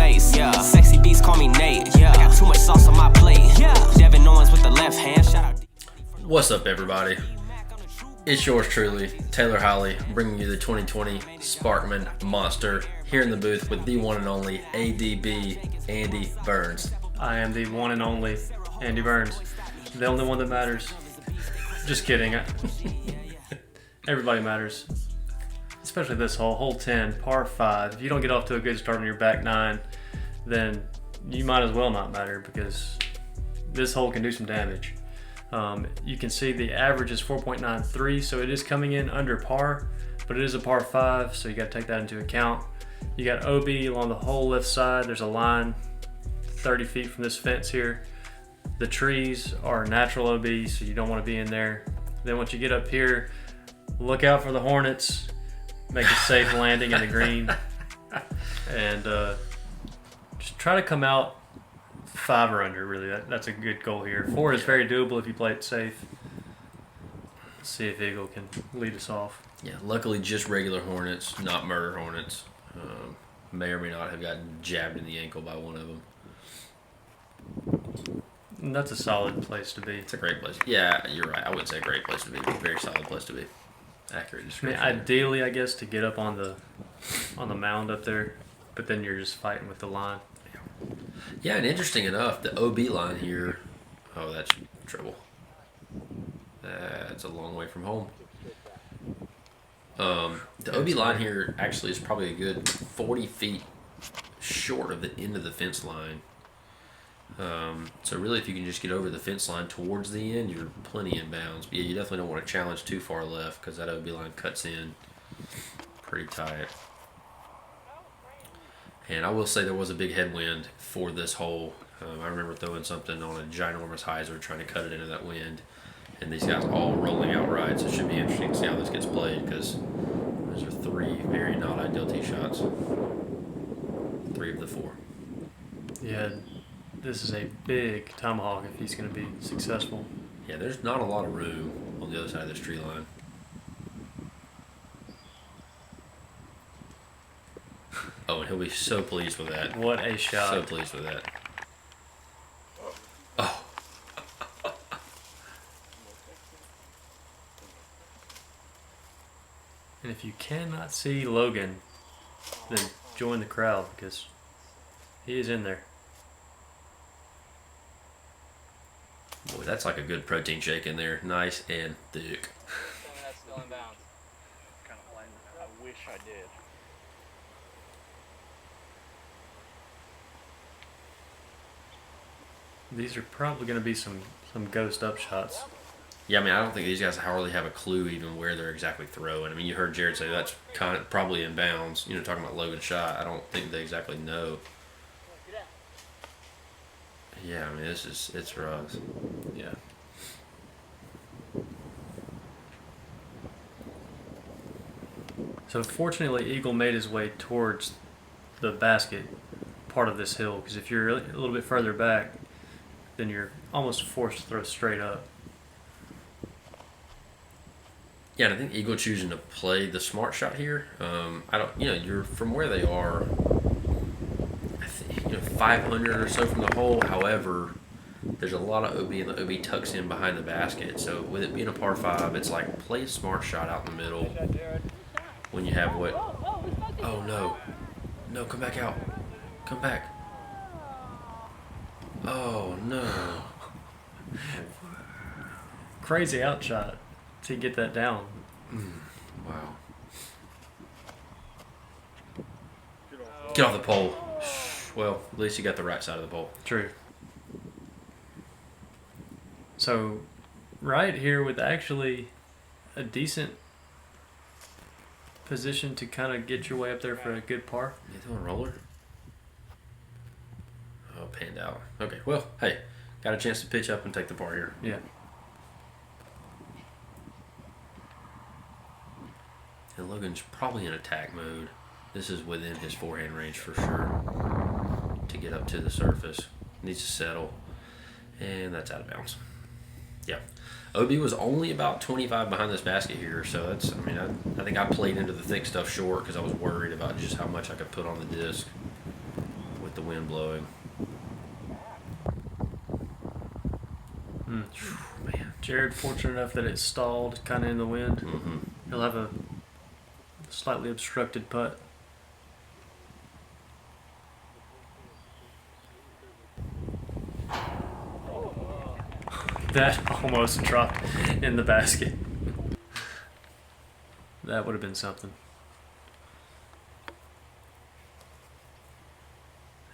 face. Yeah. Sexy beats call me Nate. Yeah. I got too much sauce on my plate. Yeah. Devin Owens with the left hand. Shout out. What's up, everybody? It's yours truly, Tailor Holley, bringing you the 2020 Sparkman Monster here in the booth with the one and only ADB Andy Burns. I am the one and only Andy Burns, the only one that matters. Just kidding. Everybody matters, especially this hole 10, par 5. If you don't get off to a good start on your back 9, then you might as well not matter because this hole can do some damage. You can see the average is 4.93, so it is coming in under par, but it is a par 5, so you got to take that into account. You got OB along the whole left side. There's a line 30 feet from this fence here. The trees are natural OB, so you don't want to be in there. Then once you get up here, look out for the hornets, make a safe landing in the green, and just try to come out 5 or under. Really, that's a good goal here. 4 is very doable if you play it safe. Let's see if Eagle can lead us off. Yeah, luckily just regular hornets, not murder hornets. May or may not have gotten jabbed in the ankle by one of them. And that's a solid place to be. It's a great place. Yeah, you're right. I wouldn't say a great place to be, but a very solid place to be. Accurate description. I mean, ideally, I guess, to get up on the mound up there, but then you're just fighting with the line. Yeah, and interesting enough, the OB line here, oh, that's trouble. That's a long way from home. The OB line here actually is probably a good 40 feet short of the end of the fence line. So really, if you can just get over the fence line towards the end, you're plenty in bounds. But yeah, you definitely don't want to challenge too far left because that OB line cuts in pretty tight. And I will say there was a big headwind for this hole. I remember throwing something on a ginormous hyzer trying to cut it into that wind. And these guys all rolling out right, so it should be interesting to see how this gets played because those are 3 very not ideal tee shots. 3 of the 4. Yeah, this is a big tomahawk if he's going to be successful. Yeah, there's not a lot of room on the other side of this tree line. Oh, and he'll be so pleased with that. What a shot. So pleased with that. Oh. And if you cannot see Logan, then join the crowd because he is in there. Boy, that's like a good protein shake in there. Nice and thick. That's still in bounds. Kind of blame it. I wish I did. These are probably going to be some ghost up shots. Yeah, I mean, I don't think these guys hardly have a clue even where they're exactly throwing. I mean, you heard Jared say that's kind of probably in bounds. You know, talking about Logan's shot, I don't think they exactly know. Yeah, I mean, it's for us. Yeah. So fortunately, Eagle made his way towards the basket part of this hill because if you're a little bit further back, then you're almost forced to throw straight up. Yeah, and I think Eagle choosing to play the smart shot here. I don't, you're from where they are. I think 500 or so from the hole. However, there's a lot of OB, and the OB tucks in behind the basket. So with it being a par 5, it's like play a smart shot out in the middle. When you have what? Oh no, come back out, come back. Oh no. Crazy outshot to get that down. Wow. Get off the pole. Well, at least you got the right side of the pole. True. So, right here with actually a decent position to kind of get your way up there for a good par. You doing a roller? Oh, panned out. Okay, well, hey, got a chance to pitch up and take the par here. Yeah. And Logan's probably in attack mode. This is within his forehand range for sure. To get up to the surface. Needs to settle. And that's out of bounds. Yeah. OB was only about 25 behind this basket here, so that's, I mean, I think I played into the thick stuff short because I was worried about just how much I could put on the disc with the wind blowing. Man, Jared fortunate enough that it stalled kind of in the wind. Mm-hmm. He'll have a slightly obstructed putt. That almost dropped in the basket. That would have been something.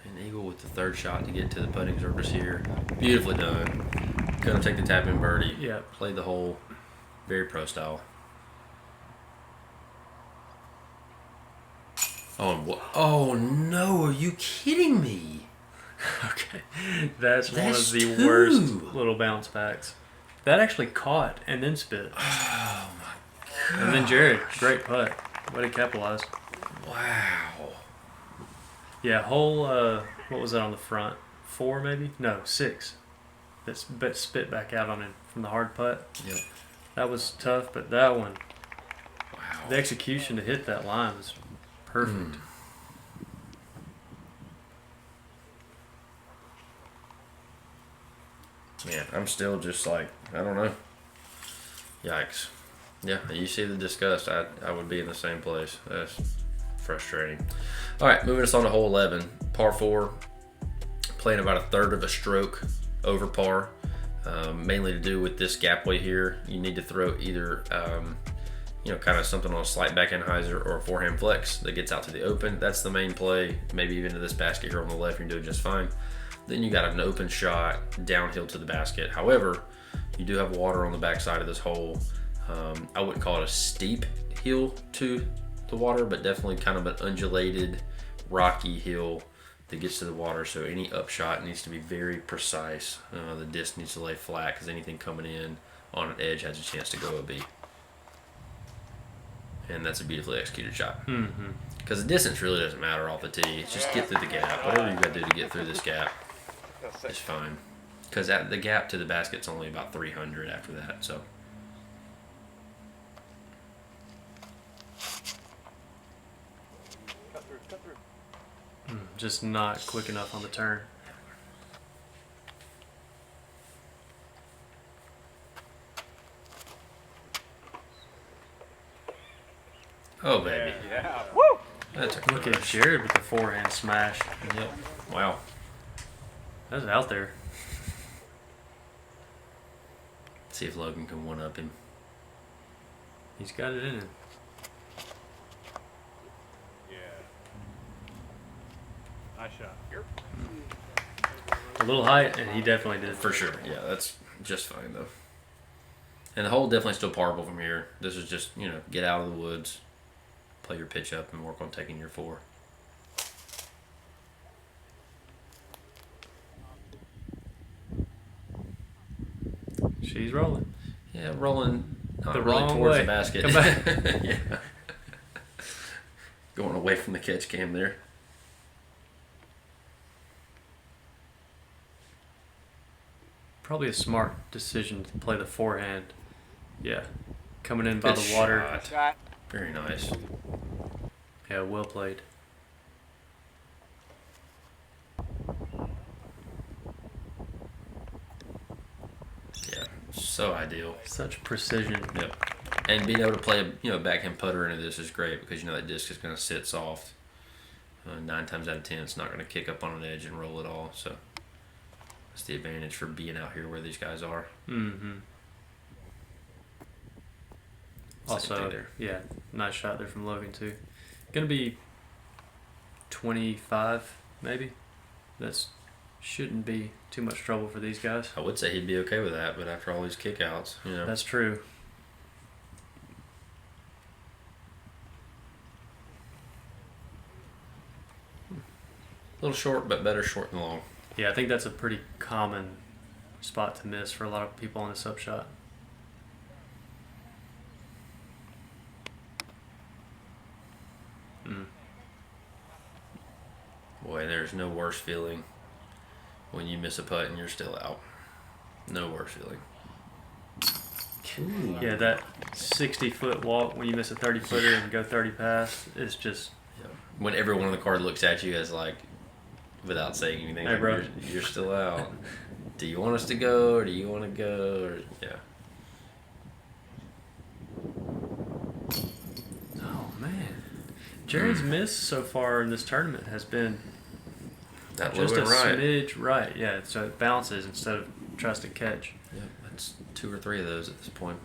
And Eagle with the third shot to get to the putting surface here. Beautifully done. Gonna take the tap in birdie. Yeah. Played the hole very pro style. Oh no, are you kidding me? Okay. That's one That's of the two. worst little bounce backs. That actually caught and then spit. Oh my god. And then Jared, great putt. Way to capitalize. Wow. Yeah, hole, what was that on the front? 4 maybe? No, 6. That spit back out on it from the hard putt. Yep. That was tough, but that one, Wow. the execution to hit that line was perfect. Man, I'm still just like, I don't know. Yikes. Yeah, you see the disgust. I would be in the same place. That's frustrating. All right, moving us on to hole 11. Par 4. Playing about a third of a stroke over par. Mainly to do with this gapway here. You need to throw either, kind of something on a slight backhand hyzer or a forehand flex that gets out to the open. That's the main play. Maybe even to this basket here on the left, you're doing just fine. Then you got an open shot downhill to the basket. However, you do have water on the backside of this hole. I wouldn't call it a steep hill to the water, but definitely kind of an undulated, rocky hill that gets to the water. So any upshot needs to be very precise. The disc needs to lay flat because anything coming in on an edge has a chance to go OB. And that's a beautifully executed shot. Because the distance really doesn't matter off the tee. It's just get through the gap. Whatever you got to do to get through this gap is fine. Because the gap to the basket's only about 300 after that. So. Cut through. Just not quick enough on the turn. Oh, baby. Yeah. Woo! That's a Look at crush. Jared with the forehand smash. Yep. Wow. That was out there. See if Logan can one-up him. He's got it in him. Yeah. Nice shot. Here. A little height, and he definitely did. For sure. Yeah, that's just fine, though. And the hole definitely still parable from here. This is just, get out of the woods, play your pitch up, and work on taking your 4. She's rolling. Yeah, rolling not The really wrong towards way. the basket. Come back. Yeah. Going away from the catch cam there. Probably a smart decision to play the forehand. Yeah. Coming in by Good the water. shot. Shot. Very nice. Yeah, well played. Yeah, so ideal. Such precision. Yep. And being able to play a backhand putter into this is great because that disc is going to sit soft. 9 times out of 10, it's not going to kick up on an edge and roll at all. So that's the advantage for being out here where these guys are. Mm-hmm. Same Also, thing there. yeah, nice shot there from Logan too. Gonna be 25 maybe. That's shouldn't be too much trouble for these guys. I would say he'd be okay with that, but after all these kickouts, That's true. a little short, but better short than long. Yeah, I think that's a pretty common spot to miss for a lot of people on this upshot. Boy, there's no worse feeling when you miss a putt and you're still out. No worse feeling. Ooh. Yeah, that 60-foot walk when you miss a 30-footer and go 30 past is just Yeah. When everyone on the card looks at you as like, without saying anything. Hey, bro. You're still out. Do you want us to go, or do you want to go? Or, yeah. Oh man, Jared's miss so far in this tournament has been That just a Logan Wright. smidge right. Yeah, so it bounces instead of tries to catch. Yep, that's 2 or 3 of those at this point.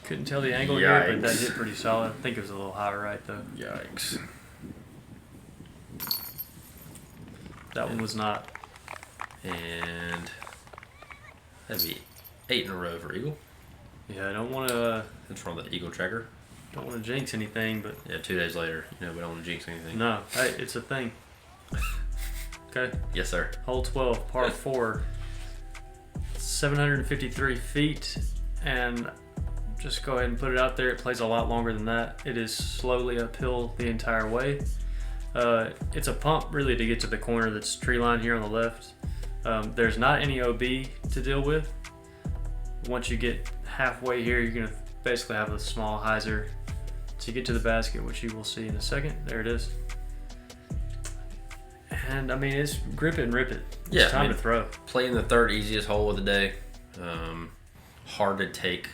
Couldn't tell the angle here, but that Yikes. hit pretty solid. I think it was a little high right though. Yikes. That one was not. And that'd be 8 in a row for Eagle. Yeah, I don't want to That's from the Eagle tracker. jinx anything, but Yeah, 2 days later. We don't want to jinx anything. no, hey, it's a thing. Okay, Yes, sir. hole 12, par 4, 753 feet, and just go ahead and put it out there. It plays a lot longer than that. It is slowly uphill the entire way. It's a pump really to get to the corner that's tree line here on the left. There's not any OB to deal with. Once you get halfway here, you're going to basically have a small hyzer to get to the basket, which you will see in a second. There it is. And I mean, it's grip it and rip it. It's Yeah, time to throw. Playing the 3rd easiest hole of the day. Hard to take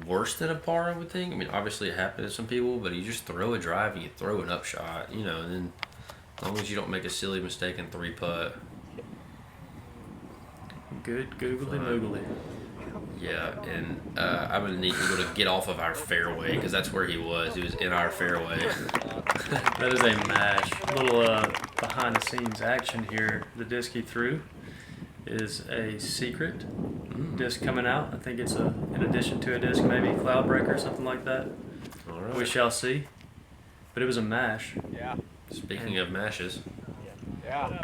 worse than a par, I would think. I mean, obviously it happens to some people, but you just throw a drive and you throw an upshot, and then as long as you don't make a silly mistake and 3-putt. Good googly moogly. Yeah, and I'm going to need Eagle to get off of our fairway, because that's where he was. He was in our fairway. That is a mash. Little behind the scenes action here. The disc he threw is a secret disc coming out. I think it's in addition to a disc, maybe cloud breaker or something like that. All right. We shall see. But it was a mash. Yeah. Speaking of mashes. Yeah.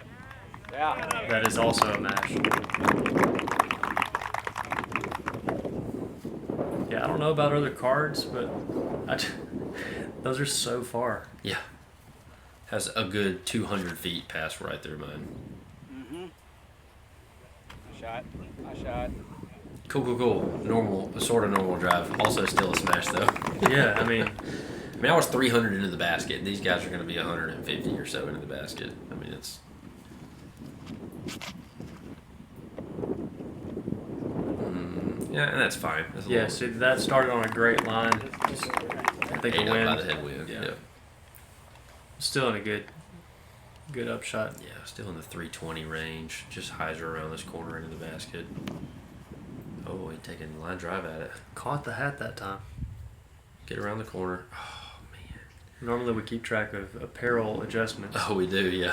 Yeah. That is also a mash. Yeah, I don't know about other cards, but those are so far. Yeah. Has a good 200 feet past right through mine. I shot. Cool. Normal, sort of normal drive. Also still a smash though. Yeah, I mean, I was 300 into the basket. These guys are going to be 150 or so into the basket. I mean, it's... yeah, and that's fine. That's a yeah, little see, that started on a great line. Just, I think ate the up by the wind. headwind. Yeah. Yeah. Still in a good upshot. Yeah, still in the 320 range. Just hyzer around this corner into the basket. Oh, he taking a line drive at it. Caught the hat that time. Get around the corner. Oh, man. Normally we keep track of apparel adjustments. Oh, we do, yeah.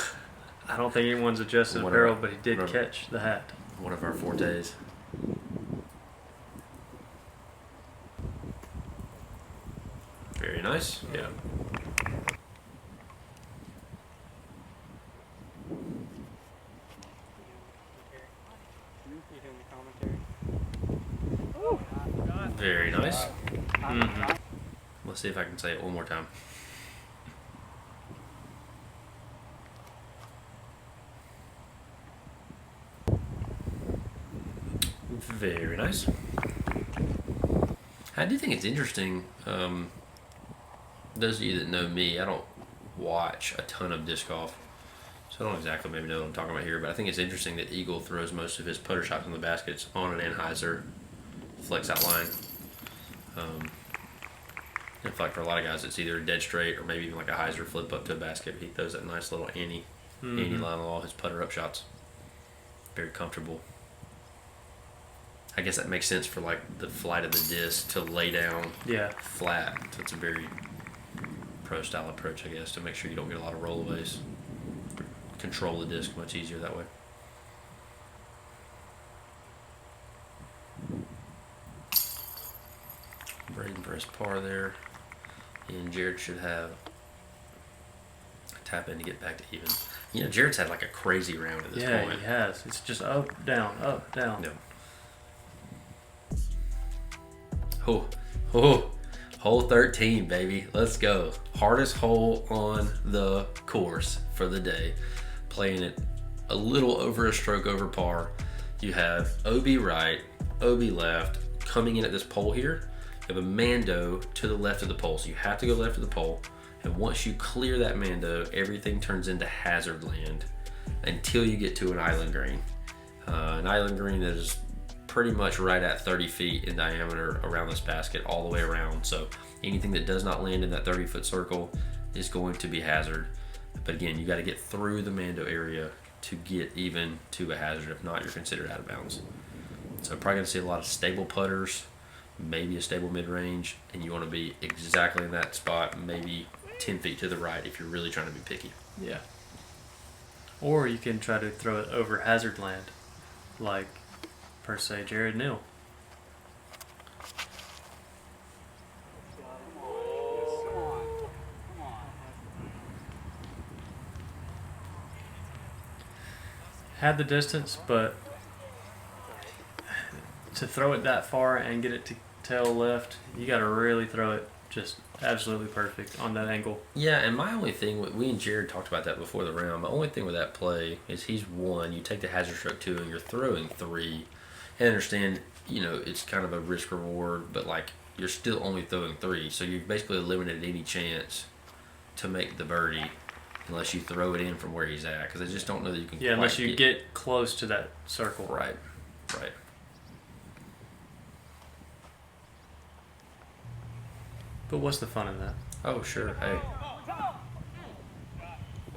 I don't think anyone's adjusted One of apparel, our- but he did one of- catch the hat. One of our fortes. Very nice. Yeah. Very nice. Mm-hmm. Let's see if I can say it one more time. Very nice. I do think it's interesting. Those of you that know me, I don't watch a ton of disc golf, so I don't exactly maybe know what I'm talking about here, but I think it's interesting that Eagle throws most of his putter shots on the baskets on an anhyzer, flex out line. In fact, for a lot of guys, it's either dead straight or maybe even like a hyzer flip up to a basket. He throws that nice little Annie line on all his putter up shots. Very comfortable. I guess that makes sense for like the flight of the disc to lay down Yeah. flat. So it's a very pro style approach, I guess, to make sure you don't get a lot of rollaways. Control the disc much easier that way. Brayden for his par there. And Jared should have a tap in to get back to even. Jared's had like a crazy round at this Yeah, point. he has. It's just up, down, up, down. No. Hole 13, baby. Let's go. Hardest hole on the course for the day. Playing it a little over a stroke over par. You have OB right, OB left, coming in at this pole here, you have a Mando to the left of the pole. So you have to go left of the pole. And once you clear that Mando, everything turns into hazard land until you get to an island green. An island green that is pretty much right at 30 feet in diameter around this basket all the way around. So anything that does not land in that 30-foot circle is going to be hazard. But again, you got to get through the Mando area to get even to a hazard. If not, you're considered out of bounds. So probably going to see a lot of stable putters, maybe a stable mid-range, and you want to be exactly in that spot, maybe 10 feet to the right if you're really trying to be picky. Yeah. Or you can try to throw it over hazard land, like, per se, Jared Neal. Had the distance, but to throw it that far and get it to tail left, you got to really throw it just absolutely perfect on that angle. Yeah, and my only thing, we and Jared talked about that before the round, my only thing with that play is he's 1, you take the hazard stroke 2, and you're throwing 3. I understand, it's kind of a risk reward, but like you're still only throwing 3, so you've basically eliminated any chance to make the birdie unless you throw it in from where he's at, because I just don't know that you can. Yeah, unless you get close to that circle. Right. But what's the fun in that? Oh, sure. Hey.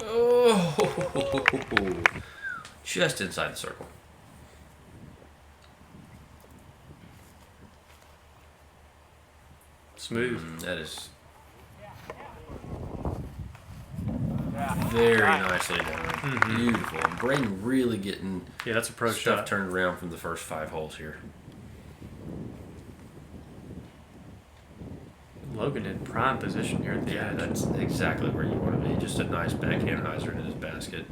Oh, just inside the circle. Smooth. That is very nicely done. Mm-hmm. Beautiful. And Brayden really getting Yeah, that's a pro stuff shot. turned around from the first 5 holes here. Logan in prime position here at the Yeah, edge. that's exactly where you want to be. Just a nice backhand hyzer in his basket.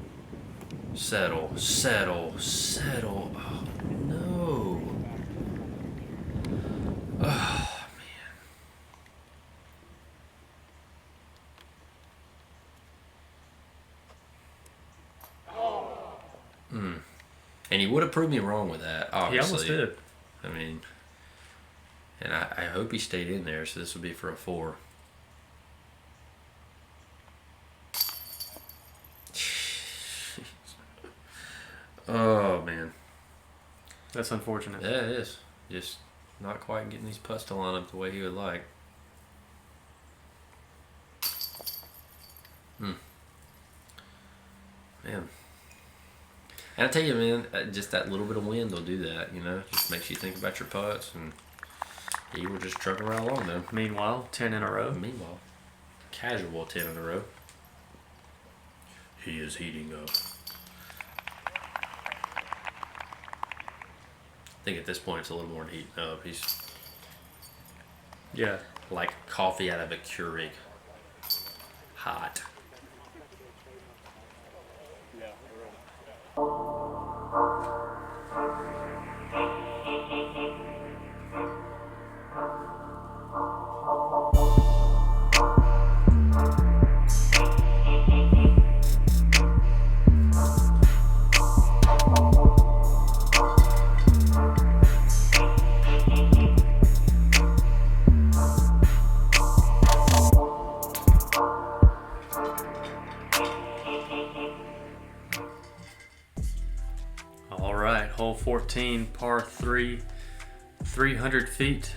Settle. Oh, no. Oh, man. And he would have proved me wrong with that, obviously. He almost did. I mean, and I hope he stayed in there, so this would be for a 4. Oh, man. That's unfortunate. Yeah, it is. Just not quite getting these putts to line up the way he would like. Man. And I tell you, man, just that little bit of wind will do that, Just makes you think about your putts, and you were just trucking right along, though. Meanwhile, 10 in a row. Meanwhile, casual 10 in a row. He is heating up. I think at this point it's a little more than heating up. He's Yeah. like coffee out of a Keurig. Hot. Yeah, really. All right, hole 14, par 3, 300 feet.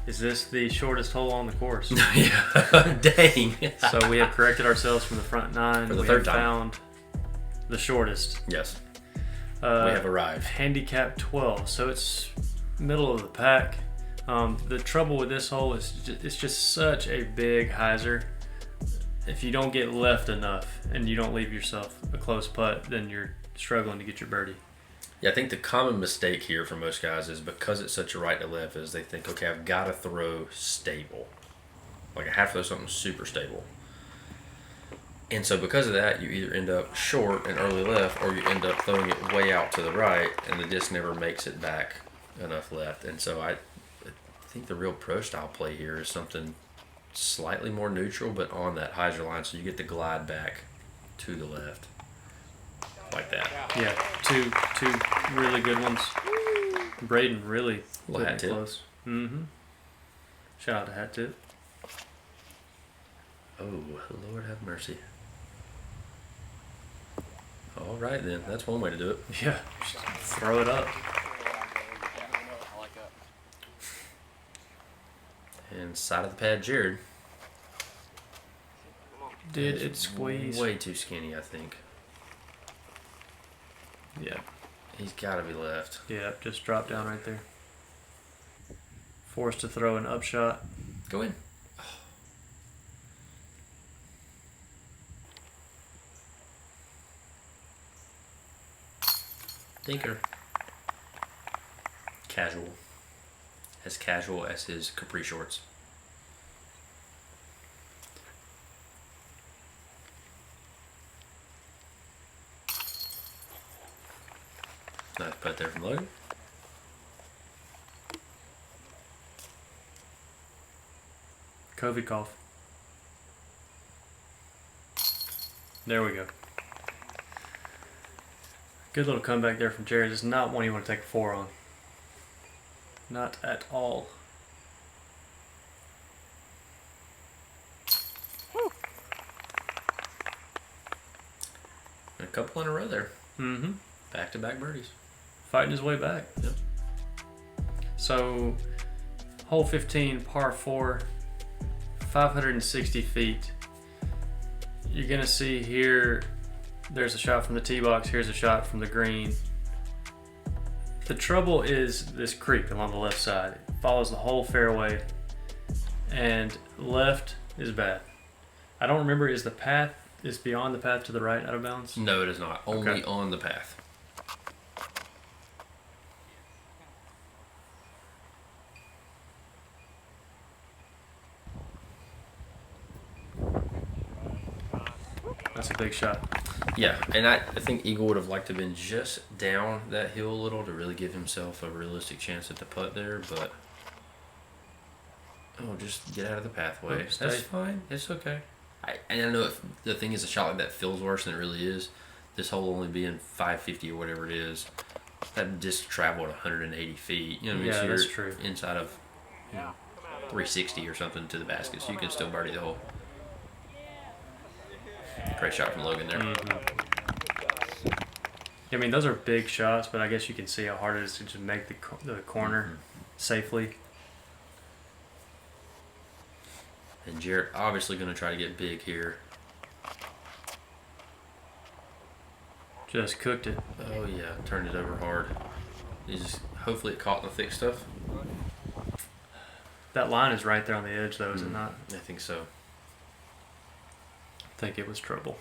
Is this the shortest hole on the course? Yeah. Dang. So we have corrected ourselves from the front 9. For the we third have time. found the shortest. Yes. We have arrived. Handicap 12, so it's middle of the pack. The trouble with this hole is it's just such a big hyzer. If you don't get left enough and you don't leave yourself a close putt, then you're struggling to get your birdie. Yeah, I think the common mistake here for most guys is because it's such a right to left is they think, okay, I've got to throw stable. Like I have to throw something super stable. And so because of that, you either end up short and early left, or you end up throwing it way out to the right, and the disc never makes it back enough left. And so I think the real pro style play here is something slightly more neutral, but on that hyzer line, so you get to glide back to the left. Like that. Yeah, two really good ones. Brayden really Little hat tip. close. Mm-hmm. Shout out to Hat Tip. Oh, Lord have mercy. All right, then. That's one way to do it. Yeah, just throw it up. I like that. And side of the pad, Jared. Did is it squeeze? Way too skinny, I think. Yeah. He's got to be left. Yeah, just dropped down right there. Forced to throw an upshot. Go in. Dinker. Casual. As casual as his capri shorts. Nice putt there from Logan. COVID cough. There we go. Good little comeback there from Jared. It's not one you want to take a 4 on. Not at all. A couple in a row there. Mm-hmm. Back-to-back birdies. Fighting his way back. Yep. So, hole 15, par 4, 560 feet. You're going to see here, there's a shot from the tee box, here's a shot from the green. The trouble is this creek along the left side. It follows the whole fairway, and left is bad. I don't remember, is beyond the path to the right out of bounds? No, it is not. Only Okay. on the path. That's a big shot. Yeah, and I think Eagle would have liked to have been just down that hill a little to really give himself a realistic chance at the putt there, but just get out of the pathway. Oh, stay. That's fine. It's okay. And I know if the thing is, a shot like that feels worse than it really is. This hole only being 550 or whatever it is, that disc traveled 180 feet. You know what I mean? Yeah, So that's you're true. inside of 360 or something to the basket, so you can still birdie the hole. Great shot from Logan there. I mean, those are big shots, but I guess you can see how hard it is to just make the corner safely. And Jarrett obviously going to try to get big here. Just cooked it. Oh yeah, turned it over hard. Hopefully it caught in the thick stuff. That line is right there on the edge, though, is it not? I think so. I think it was trouble.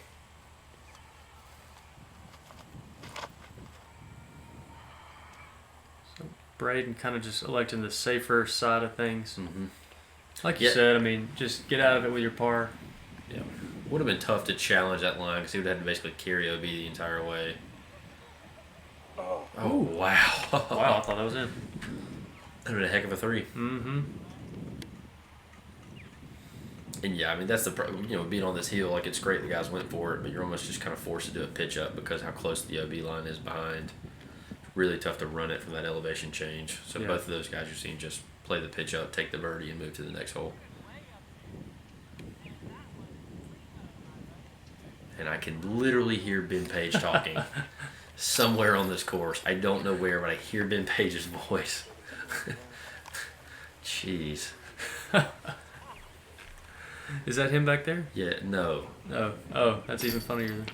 So Brayden kind of just electing the safer side of things. Like you said, I mean, just get out of it with your par. Yeah. Would have been tough to challenge that line because he would have had to basically carry OB the entire way. Oh wow. Wow, I thought that was in. That would have been a heck of a 3. Mm-hmm. And yeah, I mean, that's being on this hill, like, it's great the guys went for it, but you're almost just kind of forced to do a pitch up because how close the OB line is behind. Really tough to run it from that elevation change. So both of those guys you're seeing just play the pitch up, take the birdie, and move to the next hole. And I can literally hear Ben Page talking somewhere on this course. I don't know where, but I hear Ben Page's voice. Jeez. Is that him back there? Yeah, no. Oh, that's even funnier.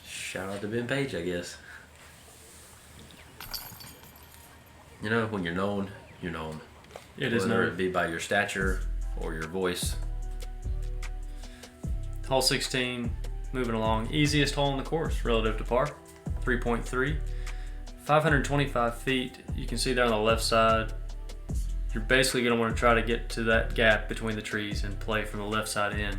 Shout out to Ben Page, I guess. You know, when you're known, you're known. It is Whether known. it be by your stature or your voice. Hole 16, moving along. Easiest hole in the course relative to par, 3.3. 525 feet. You can see there on the left side. You're basically going to want to try to get to that gap between the trees and play from the left side in.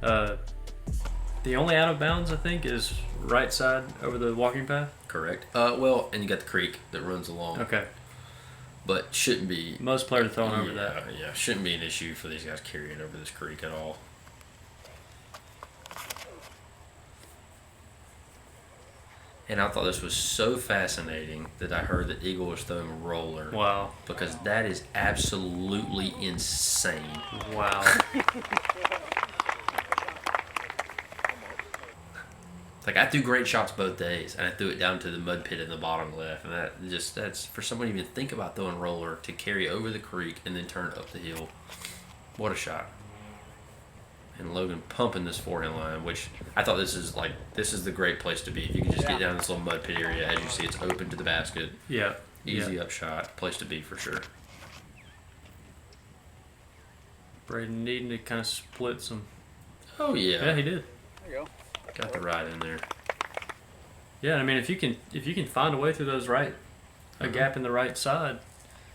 The only out of bounds, I think, is right side over the walking path. Correct. Well, and you got the creek that runs along. Okay. But shouldn't be. Most players are throwing over that. Yeah, shouldn't be an issue for these guys carrying over this creek at all. And I thought this was so fascinating that I heard that Eagle was throwing roller. Wow. Because that is absolutely insane. Wow. Like, I threw great shots both days, and I threw it down to the mud pit in the bottom left. And that's for someone to even think about throwing roller to carry over the creek and then turn up the hill. What a shot. And Logan pumping this forehand line, which I thought this is the great place to be. If you can just get down this little mud pit area, as you see, it's open to the basket. Yeah. Easy up shot, place to be for sure. Brayden needing to kind of split some. Oh yeah. Yeah, he did. There you go. Got the ride in there. Yeah, I mean, if you can find a way through those a gap in the right side,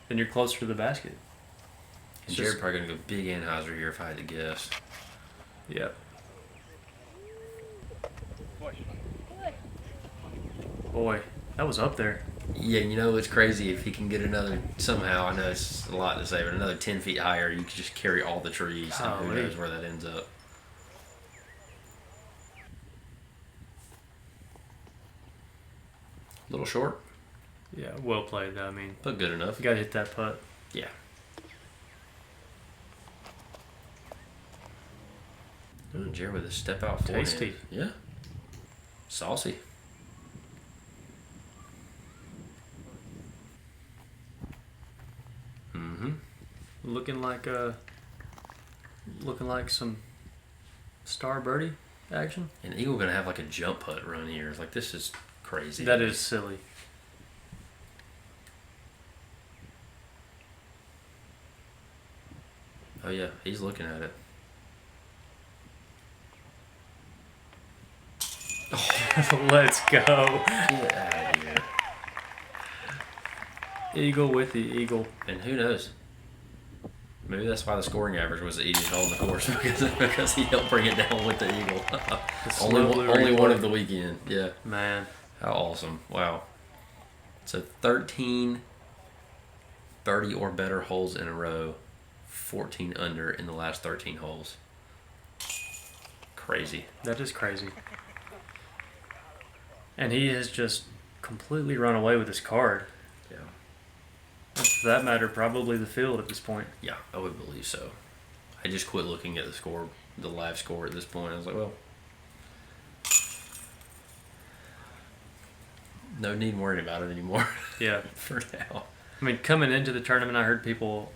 then you're closer to the basket. And Jared probably gonna go big Anheuser here if I had to guess. Yeah. Boy, that was up there. Yeah, you know it's crazy if he can get another somehow. I know it's a lot to say, but another 10 feet higher, you could just carry all the trees. And who knows where that ends up. A little short, Yeah, well played though. I mean, but good enough. you gotta hit that putt. Yeah. Ooh, Jared with a step out forehand. Tasty. Yeah. Saucy. Mm-hmm. Looking like some star birdie action. And Eagle gonna have like a jump putt run here. Like, this is crazy. That is silly. Oh yeah, he's looking at it. Let's go. Get out of here. Eagle with the eagle. And who knows? Maybe that's why the scoring average was the easiest hole in the course because he helped bring it down with the eagle. only one of the weekend. Yeah. Man. How awesome. Wow. So 13 30 or better holes in a row, 14 under in the last 13 holes. Crazy. That is crazy. And he has just completely run away with his card. Yeah. And for that matter, probably the field at this point. Yeah, I would believe so. I just quit looking at the score, the live score at this point. I was like, well, no need worrying about it anymore. Yeah. For now. I mean, coming into the tournament, I heard people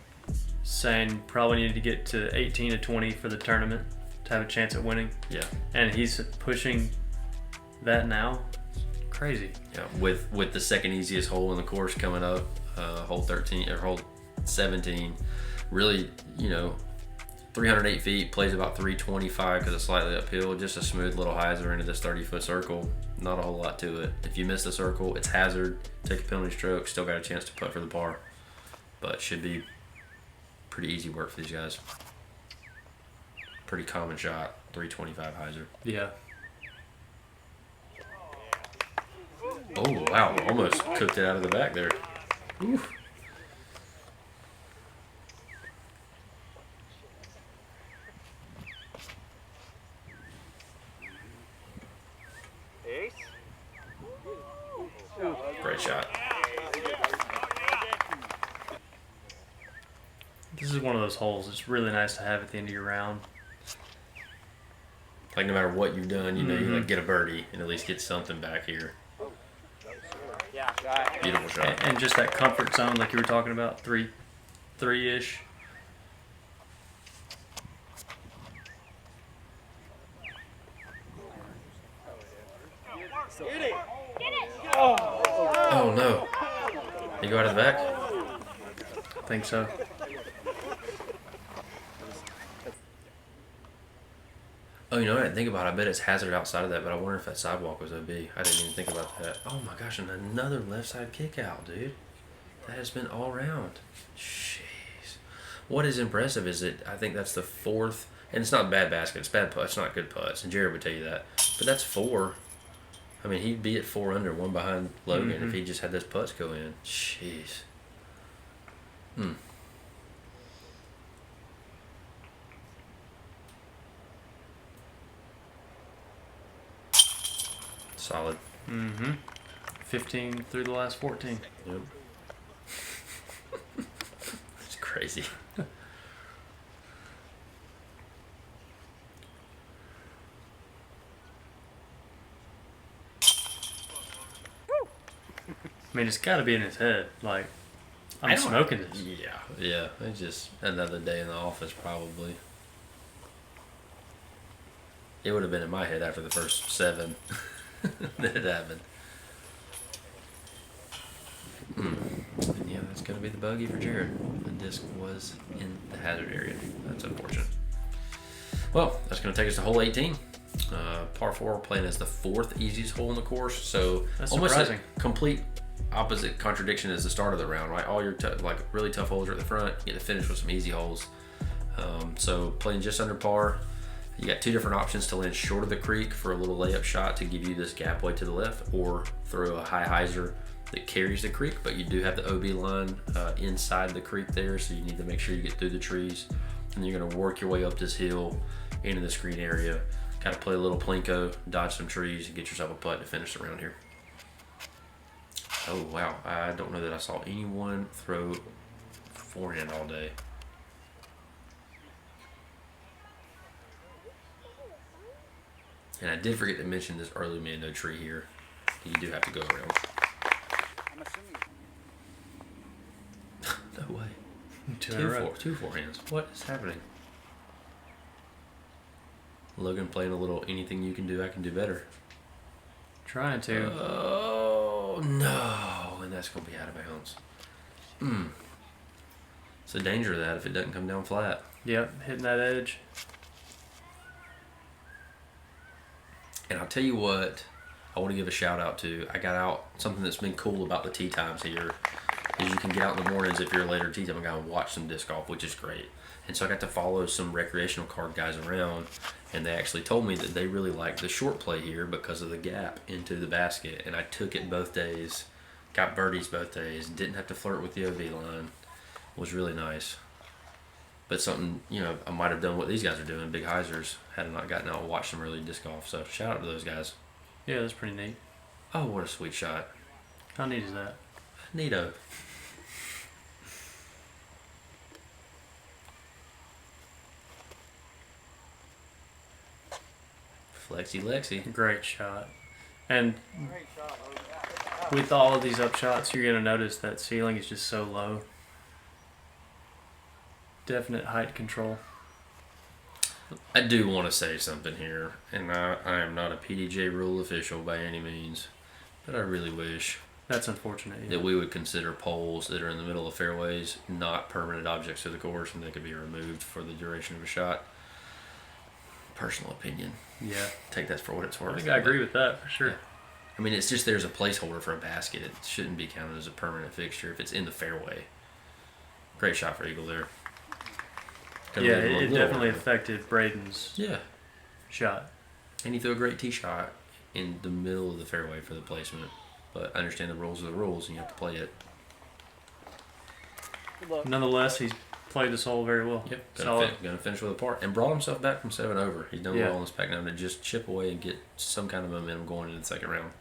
saying probably needed to get to 18 to 20 for the tournament to have a chance at winning. Yeah. And he's pushing that now. Crazy. Yeah, with the second easiest hole in the course coming up, hole 13 or hole 17, really, 308 feet, plays about 325 because it's slightly uphill. Just a smooth little hyzer into this 30-foot circle. Not a whole lot to it. If you miss the circle, it's hazard. Take a penalty stroke. Still got a chance to putt for the par, but should be pretty easy work for these guys. Pretty common shot, 325 hyzer. Yeah. Oh wow! Almost cooked it out of the back there. Ooh. Great shot. This is one of those holes. It's really nice to have at the end of your round. Like, no matter what you've done, you like get a birdie and at least get something back here. Beautiful shot. And just that comfort zone, like you were talking about, three-ish. Oh no! You go out of the back? I think so. Oh, I didn't think about it. I bet it's hazard outside of that, but I wonder if that sidewalk was OB. I didn't even think about that. Oh my gosh, and another left side kick out, dude. That has been all around. Jeez. What is impressive is that I think that's the fourth, and it's not bad basket, it's bad putts, it's not good putts, and Jared would tell you that. But that's four. I mean, he'd be at 4 under, one behind Logan if he just had those putts go in. Jeez. Solid. Mm-hmm. 15 through the last 14. Yep. It's crazy. I mean, it's got to be in his head. Like, I'm smoking this. Yeah. It's just another day in the office, probably. It would have been in my head after the first 7 that it happened. Yeah, that's going to be the bogey for Jared. The disc was in the hazard area. That's unfortunate. Well, that's going to take us to hole 18. Par 4 playing as the 4th easiest hole in the course. So that's almost surprising. a complete opposite contradiction as the start of the round, right? All your really tough holes are at the front. You get to finish with some easy holes. So playing just under par. You got 2 different options to land short of the creek for a little layup shot to give you this gap way to the left, or throw a high hyzer that carries the creek, but you do have the OB line inside the creek there, so you need to make sure you get through the trees. And you're going to work your way up this hill into this green area. Got to play a little plinko, dodge some trees, and get yourself a putt to finish the round here. Oh, wow. I don't know that I saw anyone throw forehand all day. And I did forget to mention this early man, no tree here. You do have to go around. I'm assuming. No way. Two forehands. What is happening? Logan playing a little anything you can do, I can do better. Trying to. Oh, no. And that's going to be out of bounds. It's the danger of that if it doesn't come down flat. Yep, hitting that edge. And I'll tell you what, I want to give a shout out to. I got out something that's been cool about the tee times here is you can get out in the mornings if you're a later tee time guy and watch some disc golf, which is great. And so I got to follow some recreational card guys around, and they actually told me that they really like the short play here because of the gap into the basket. And I took it both days, got birdies both days, didn't have to flirt with the OB line. It was really nice. But something, I might have done what these guys are doing, big hyzers, had I not gotten out and watched some early disc golf. So shout out to those guys. Yeah, that's pretty neat. Oh, what a sweet shot. How neat is that? Neato. Flexi Lexi. Great shot. And Great shot, Logan. with all of these up shots, you're going to notice that ceiling is just so low. Definite height control. I do want to say something here, and I am not a PDJ rule official by any means, but I really wish That's unfortunate. Yeah. that we would consider poles that are in the middle of fairways not permanent objects to the course, and they could be removed for the duration of a shot. Personal opinion. Yeah. Take that for what it's worth. I think I agree with that for sure. Yeah. I mean, it's just there's a placeholder for a basket. It shouldn't be counted as a permanent fixture if it's in the fairway. Great shot for Eagle there. Yeah, it definitely affected Brayden's shot. And he threw a great tee shot in the middle of the fairway for the placement. But I understand the rules are the rules, and you have to play it. Good luck. Nonetheless, he's played this hole very well. Yep, Solid. gonna finish with a par, and brought himself back from 7 over. He's done Yeah. well on this pack now to just chip away and get some kind of momentum going into the second round.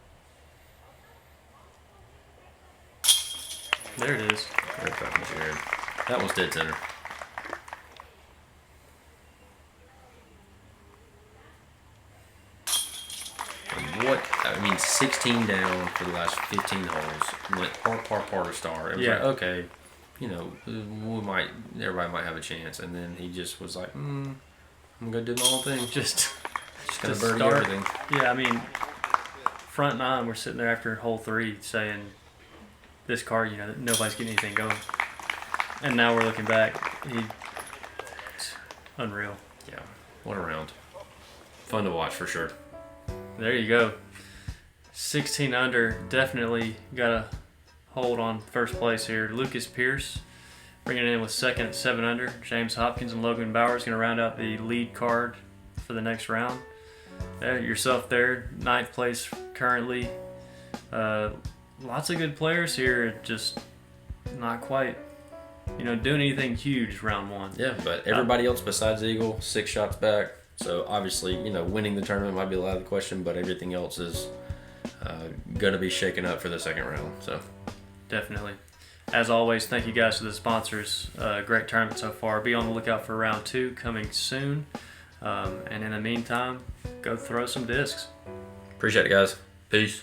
There it is. Great fucking Jared. That one's dead center. And what I mean, 16 down for the last 15 holes. Went par to star. It was like, okay, everybody might have a chance, and then he just was like, I'm gonna do my own thing. Just Gonna to birdie start. everything. Yeah, I mean, front nine, we're sitting there after hole 3 saying this card, nobody's getting anything going. And now we're looking back. It's unreal. Yeah, what a round. Fun to watch for sure. There you go. 16 under. Definitely got a hold on first place here. Lucas Pierce bringing it in with second at 7 under. James Hopkins and Logan Bowers going to round out the lead card for the next round. Yourself there, 9th place currently. Lots of good players here, just not quite, doing anything huge round 1. Yeah, but everybody else besides Eagle, 6 shots back. So obviously, winning the tournament might be a lot of the question, but everything else is Gonna be shaken up for the second round. So Definitely. As always, thank you guys to the sponsors. Great tournament so far. Be on the lookout for round 2 coming soon. And in the meantime, go throw some discs. appreciate it, guys. Peace.